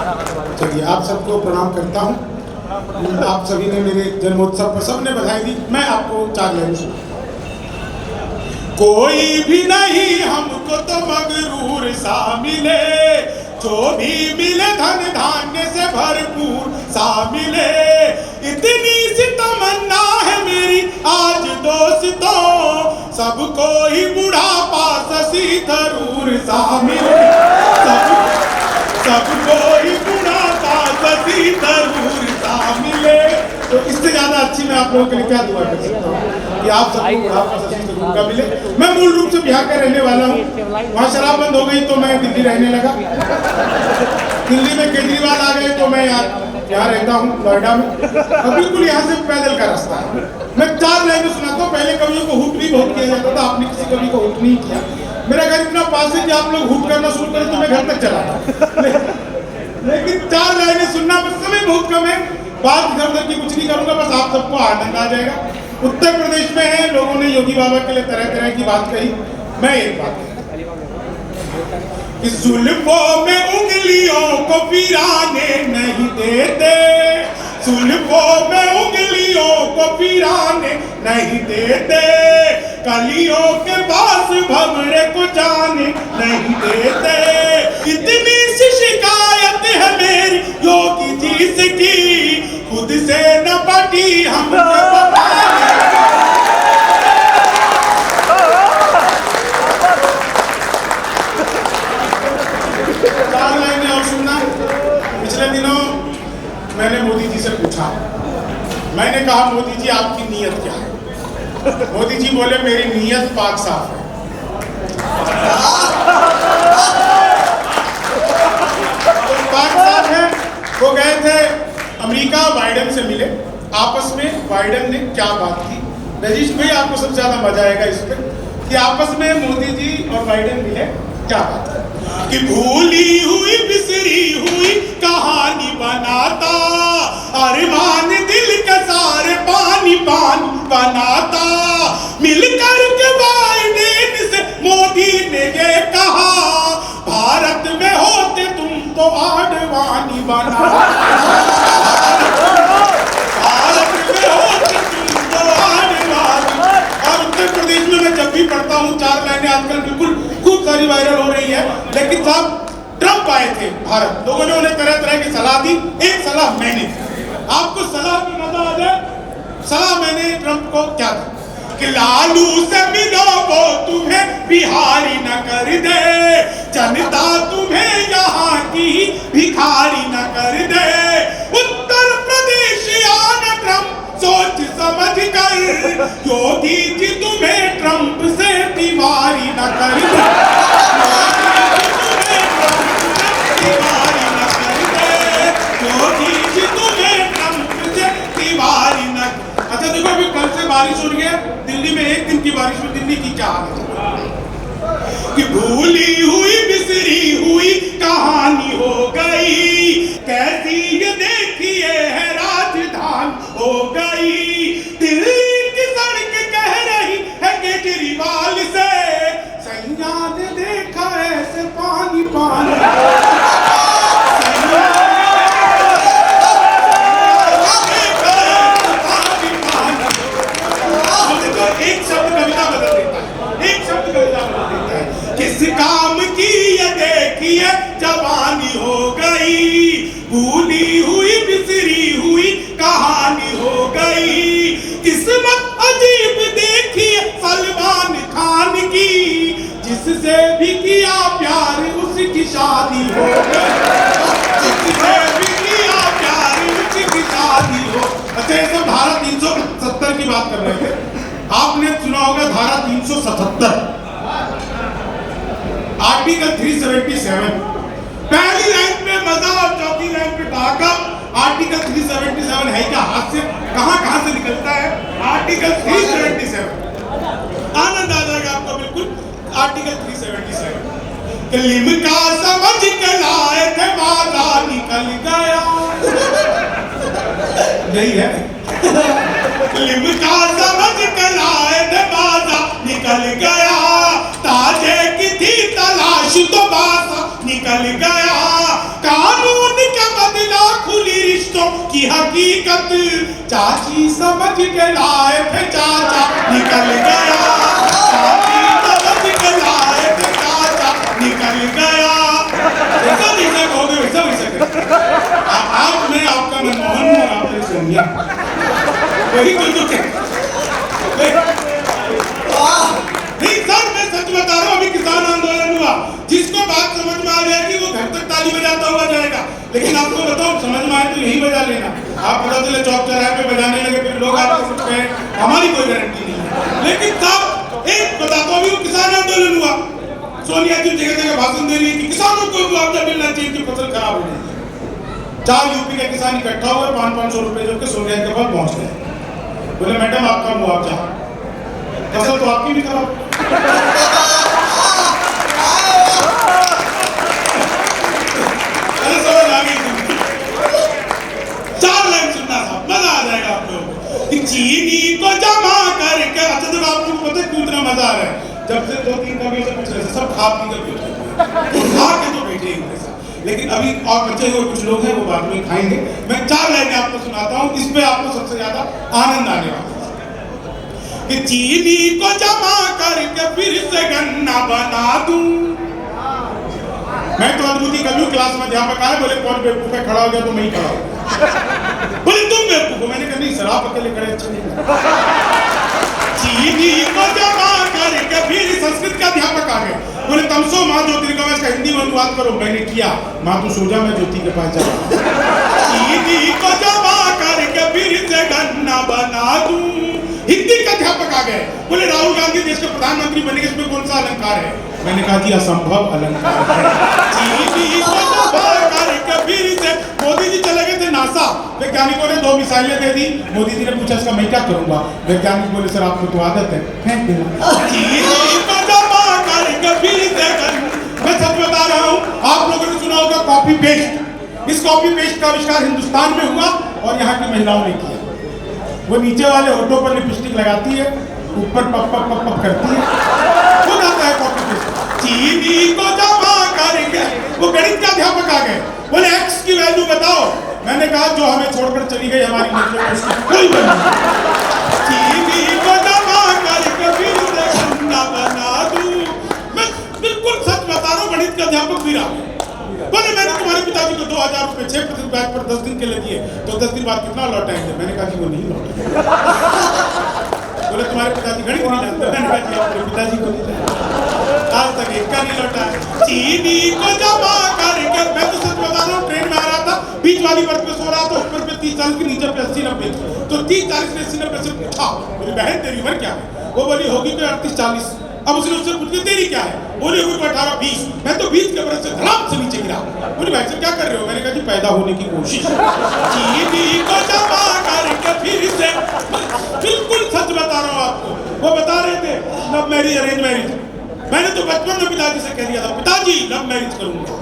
चलिए, आप सबको प्रणाम करता हूँ। आप सभी ने मेरे जन्मोत्सव पर सबने बधाई दी। मैं आपको 4 लाइन सुना। कोई भी नहीं हमको तो मगरूर सा मिले, जो भी मिले धन धान्य से भरपूर सा मिले। इतनी सी तमन्ना है मेरी आज दोस्तों, सबको ही बुढ़ापा शशि थरूर सा मिले। सबको ही बुढ़ापा शशि थरूर सा मिले। तो इससे ज्यादा अच्छी मैं आप लोगों के लिए क्या दुआ कर सकता हूँ कि आप सबको बुढ़ापा शशि थरूर का मिले। मैं मूल रूप से बिहार का रहने वाला हूँ। वहाँ शराब बंद हो गई तो मैं दिल्ली रहने लगा। दिल्ली में केजरीवाल आ गए तो मैं यहाँ रहता हूँ नोएडा में। और बिल्कुल यहाँ से पैदल का रास्ता है। मैं 4 लाइनें सुनाता हूँ। पहले कवियों को हुट भी बहुत किया जाता था, आपने किसी कवि को हुट नहीं किया। मेरा घर इतना पास है कि आप लोग हुट करना शुरू करें तो मैं घर तक चला था। लेकिन 4 लाइनें सुनना पर समय बहुत कम है। बात इधर उधर की कुछ नहीं करूंगा, बस आप सबको आनंद आ जाएगा। उत्तर प्रदेश में है, लोगों ने योगी बाबा के लिए तरह तरह की बात कही। मैं एक बात कि जुल्फों में उंगलियों को फिराने नहीं देते, जुल्फों में उंगलियों को फिराने नहीं देते, कलियों के पास भंवरे को जाने नहीं देते। इतनी सी शिकायत है मेरी योगी जी से की, खुद से न पटी हमसे बताने। पिछले दिनों मैंने मोदी जी से पूछा, मैंने कहा मोदी जी आपकी नीयत क्या है? मोदी जी बोले मेरी नीयत पाक साफ है। तो पाक साफ है। वो गए थे अमेरिका, बाइडेन से मिले। आपस में बाइडेन ने क्या बात की, रजीश भाई आपको सबसे ज्यादा मजा आएगा इस पे कि आपस में मोदी जी और बाइडेन मिले, क्या बात है कि भूली हुई बिसरी हुई कहानी बनाता, अरमान दिल के सारे पानी पानी बनाता। मिलकर के बाइडेन से मोदी ने ये कहा, भारत में होते तुम तो आडवाणी बनाता, भारत में होते तुम तो आडवाणी। और उत्तर प्रदेश में मैं जब भी पढ़ता हूँ 4 लाइनें आजकल बिल्कुल खूब सारी वायरल हो रही है। लेकिन साहब ट्रंप आए थे भारत, लोगों ने उन्हें तरह तरह की सलाह दी। एक सलाह मैंने, आपको सलाह की मजा आ जाए। सलाह मैंने ट्रंप को क्या दी कि लालू से मिलो वो तुम्हें बिहारी न कर दे, जनता तुम्हें यहाँ की भिखारी न कर दे। उत्तर प्रदेश आना ट्रंप सोच समझ कर, योगी जी तुम्हें ट्रंप से दीवारी न कर दे, दीवारी न कर दे, योगी जी तुम्हें ट्रंप से दीवारी न। अच्छा देखो अभी कल से बारिश हो रही है दिल्ली में, 1 दिन की बारिश में दिल्ली की क्या हालत है कि भूली हुई बिसरी हुई कहानी हो गई, कैसी ये देखिए है राजधानी हो गई। दिल्ली की सड़क कह रही है केजरीवाल से, सैया ने देखा ऐसे पानी पानी। एक शब्द कविता बदल देता है, एक शब्द कविता बदल देता है। किस काम की ये देखिए जवानी हो गई, भूली हुई बिसरी हुई कहानी हो गई। किस्मत अजीब देखिए सलमान खान की, जिससे भी किया प्यार उसकी शादी हो गई, जिससे भी किया प्यार उसकी शादी हो। अच्छा ये सब धारा 370 की बात कर रहे थे। आपने सुना होगा धारा 377, आर्टिकल 377। पहली लाइन पे मजा और चौथी लाइन पे ठहाका। आर्टिकल 377 है क्या? हाथ से कहां से निकलता है आर्टिकल 377। आनंद आ जाएगा आपको बिल्कुल। आर्टिकल 377 लिमका समझ के लाए थे माला निकल गया, यही है। लिमका समझ के लाए थे बाजा निकल गया, ताजे की थी तलाश तो बाजा निकल गया। कानून का चाची समझ के लाए थे चाचा निकल गया, चाची समझ के लाए थे चाचा निकल गया। जैसा जैसा कहोगे वैसा वैसा करें। आज मैं आपका मनमोहन हूँ और आपने सोनिया, वही तो नहीं सर, मैं सच बता रहा हूँ। अभी किसान आंदोलन हुआ, जिसको बात समझ में आ जाएगी वो घर तक ताली बजाता हुआ जाएगा, लेकिन आपको बताओ समझ में आए तो यही बजा लेना। आप पता चले चौक चौराहे पे बजाने लगे, फिर लोग आपको कुछ कहें, हमारी कोई गारंटी नहीं है। लेकिन साहब एक बताता हूँ, अभी वो किसान आंदोलन हुआ, सोनिया जी जगह जगह भाषण दे रही है कि किसानों को मुआवजा मिलना चाहिए कि फसल खराब हो गई। 4 यूपी के किसान इकट्ठा हुए, 500-500 रुपए जो के सोनिया के पास पहुंच गए। बोले मैडम आपका मुआवजा, फसल तो आपकी भी खराब। समझ आ गई, 4 लाइन सुनना था, मजा आ जाएगा आप लोगों को। चीनी को जमा करके, अच्छा जब आपको पता है कितना मजा आ रहा है, जब से 2-3 कभी से कुछ रहे सब खा पी कर बैठे, खा के तो बैठे ही हैं। लेकिन अभी और बचे हुए कुछ लोग हैं वो बाद में खाएंगे। मैं 4 लाइनें आपको सुनाता हूँ, इसमें आपको सबसे ज्यादा आनंद आने वाला है। कि चीनी को जमा करके फिर से गन्ना बना दूं। मैं तो अनुभूति कभी क्लास में अध्यापक आए, बोले कौन बेवकूफ है, खड़ा हो गया तो मैं ही खड़ा हो। बोले तुम बेवकूफ हो, मैंने कहा नहीं सर आप अकेले खड़े अच्छे नहीं। चीनी को जमा करके फिर संस्कृत का अध्यापक आ गए, बोले तमसो माँ ज्योतिर्गमय, इसका हिंदी में अनुवाद करो। मैंने किया, माँ तू सो जा मैं ज्योति के पास जा। चीनी को जमा करके फिर से गन्ना बना दूं। हिंदी का अध्यापक आ गए, बोले राहुल गांधी देश के प्रधानमंत्री बनेंगे, इसमें कौन सा अलंकार है? मैंने कहा जी असंभव अलंकार है। चीनी को जमा करके फिर से, मोदी जी चले गए थे नासा, वैज्ञानिकों ने 2 मिसाइलें दे दी। मोदी जी ने पूछा इसका मैं क्या करूंगा? वैज्ञानिक बोले सर आपको तो आदत है, फेंक देना। चीनी को जमा करके फिर से, मैं सच बता रहा हूँ, आप लोगों ने सुना होगा कॉपी पेस्ट। इस कॉपी पेस्ट का आविष्कार हिंदुस्तान में हुआ और यहाँ की महिलाओं ने किया। वो नीचे वाले होठों पर लिपस्टिक लगाती है, ऊपर पप पप पप पप करती है, हो जाता है कॉपी पेस्ट। चीनी को जमा करके, वो गणित का अध्यापक आ गए, बोले x की वैल्यू बताओ। मैंने कहा जो हमें छोड़कर चली गई हमारी मतलब उसकी कोई वैल्यू नहीं। चीनी को जमा करके फिर से गन्ना बना दूं। मैं बिल्कुल सच बता रहा हूँ, गणित का अध्यापक भी रहा। बोले मैंने तुम्हारे पिताजी को 2000 रुपए 6% ब्याज पर 10 दिन के लिए दिए, तो 10 दिन बाद कितना लौटाएंगे? मैंने कहा कि वो नहीं लौटाएंगे। बोले तुम्हारे पिताजी गणित नहीं जानते? मैंने कहा जी अपने पिताजी को नहीं जानते, आज तक एक का नहीं लौटा। चीनी को जमा करके, मैं तो सच बता रहा हूँ, ट्रेन में आ रहा था, बीच वाली वर्ग पे सो रहा था, ऊपर पे 30-40 के नीचे पे 80-90, तो 30-40 ने 80-90 से पूछा, बोले बहन तेरी उम्र क्या है? वो बोली होगी तो 38-40। अब उसने उससे पूछा तेरी क्या है? बोले हुई 18-20। मैं तो 20 के बरस से धड़ाम से नीचे गिरा। बोले भाई साहब क्या कर रहे हो? मैंने कहा जी पैदा होने की कोशिश। चीनी को जमा करके फिर से, बिल्कुल सच बता रहा हूँ आपको। वो बता रहे थे लव मैरिज अरेंज मैरिज, मैंने तो बचपन में पिताजी से कह दिया था पिताजी लव मैरिज करूंगा।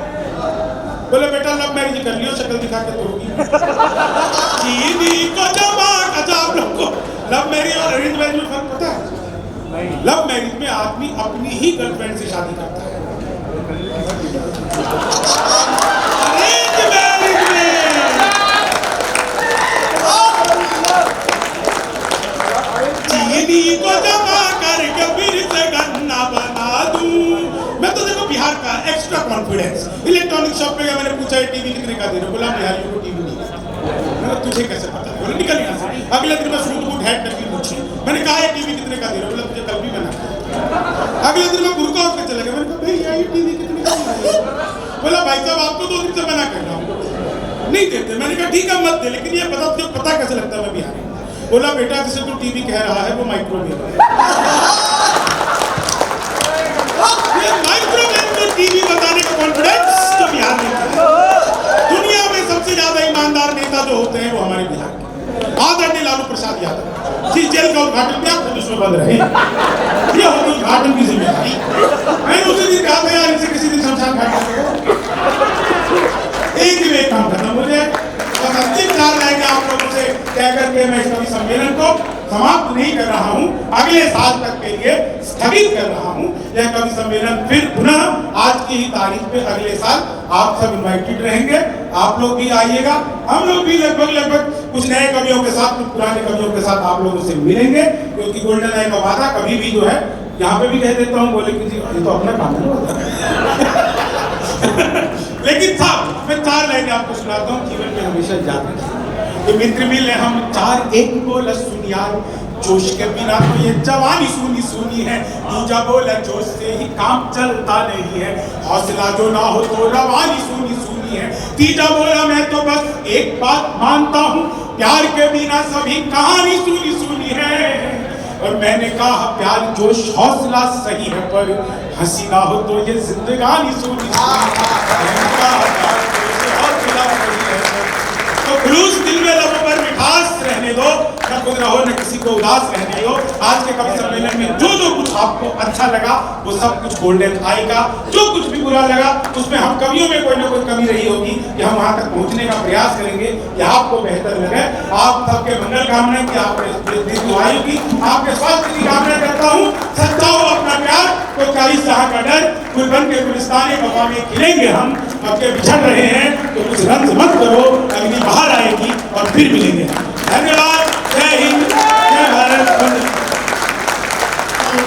बोले बेटा लव मैरिज कर लियो, शक्ल दिखा के तो होगी। चीनी को जमा, अच्छा आप लोग को लव मैरिज और अरेंज मैरिज में फर्क पता है? लव मैरिज में आदमी अपनी ही गर्लफ्रेंड से शादी करता है, अरेंज मैरिज में चीनी को जमा करके फिर से गन्ना बना दूं। मैं तो देखो बिहार का एक्स्ट्रा कॉन्फिडेंस, इलेक्ट्रॉनिक शॉप पे गया, मैंने पूछा टीवी कितने का दे रहे हो? बोला बिहारियों को टीवी नहीं है। मैंने तुझे कैसे पता? बोले निकल यहाँ से। अगले दिन मैं सूट बूट हैट नकली पूछी, मैंने कहा ये टीवी कितने का दे रहे हो? बोला तुझे कल भी बना। अगले दिन मैं बुर्का उठ के चला गया, मैंने कहा भाई ये टीवी कितने का दे रहे हो? बोला भाई साहब आपको 2 दिन से मना कर रहा हूँ, नहीं देते। मैंने कहा ठीक है मत दे, लेकिन ये बता तुझे पता कैसे लगता है मैं बिहारी? बोला बेटा जिसे तू टीवी कह रहा है वो माइक्रोवेव है। ये माइक्रोवेव में टीवी बताने का कॉन्फिडेंस तो बिहार में है। दुनिया में सबसे ज्यादा ईमानदार नेता जो होते हैं वो हमारे बिहार के आदरणीय लालू प्रसाद यादव। जिस जेल का उद्घाटन किया खुद उसमें बंद रहे, ये होगी उद्घाटन की जिम्मेदारी। मैंने उसे दिन कहा था यार इसे किसी दिन शमशान घाट में एक ही में काम खत्म हो जाए। बस अंतिम 4 लाइनें आप लोगों से कह करके मैं इस कवि सम्मेलन को समाप्त नहीं कर रहा हूँ, अगले साल तक के लिए स्थगित कर रहा हूँ। यह कवि सम्मेलन फिर पुनः आज की ही तारीख पे अगले साल आप सब इनवाइटेड रहेंगे। आप लोग भी आइएगा, हम लोग भी लगभग कुछ नए कवियों के साथ, कुछ पुराने कवियों के साथ आप लोगों से मिलेंगे, क्योंकि गोल्डन आई का वादा कभी भी जो है, यहाँ पे भी कह देता हूँ, बोले कि जी ये तो अपना काम है लेकिन साहब मैं 4 लाइनें आपको सुनाता हूँ, जीवन में हमेशा याद रखिए। तो मित्र मिले हम 4 एक बोला सुनिया, जोश के बिना तो ये जवानी सुनी सुनी है, दूजा बोला जोश से ही काम चलता नहीं है, हौसला जो ना हो तो रवानी सुनी सुनी है, तीजा बोला मैं तो बस एक बात मानता हूँ, प्यार के बिना सभी कहानी सुनी सुनी है। और मैंने कहा प्यार जोश हौसला सही है, पर हंसी ना हो तो ये जिंदगानी सुनी तो खलूस दिल में रहो पर मिठास रहने दो, न खुद रहो न किसी को उदास रहने दो। आज के कवि सम्मेलन में जो जो कुछ आपको अच्छा लगा वो सब कुछ गोल्डन आई का, जो कुछ भी बुरा लगा उसमें हम कवियों में कोई ना कोई कमी रही होगी कि हम वहां तक पहुंचने का प्रयास करेंगे कि आपको बेहतर लगे। आप सबके मंगल कामना की, आपके दीर्घायु की, आपके स्वास्थ्य की कामना करता हूँ। सच्चा हो अपना प्यार तो 40 जहां का डर, गुलबन के गुलिस्ताने वफा में खिलेंगे हम। अब के बिछड़ रहे हैं तो कुछ रंज मत करो, अगली बाहर आएगी और फिर मिलेंगे।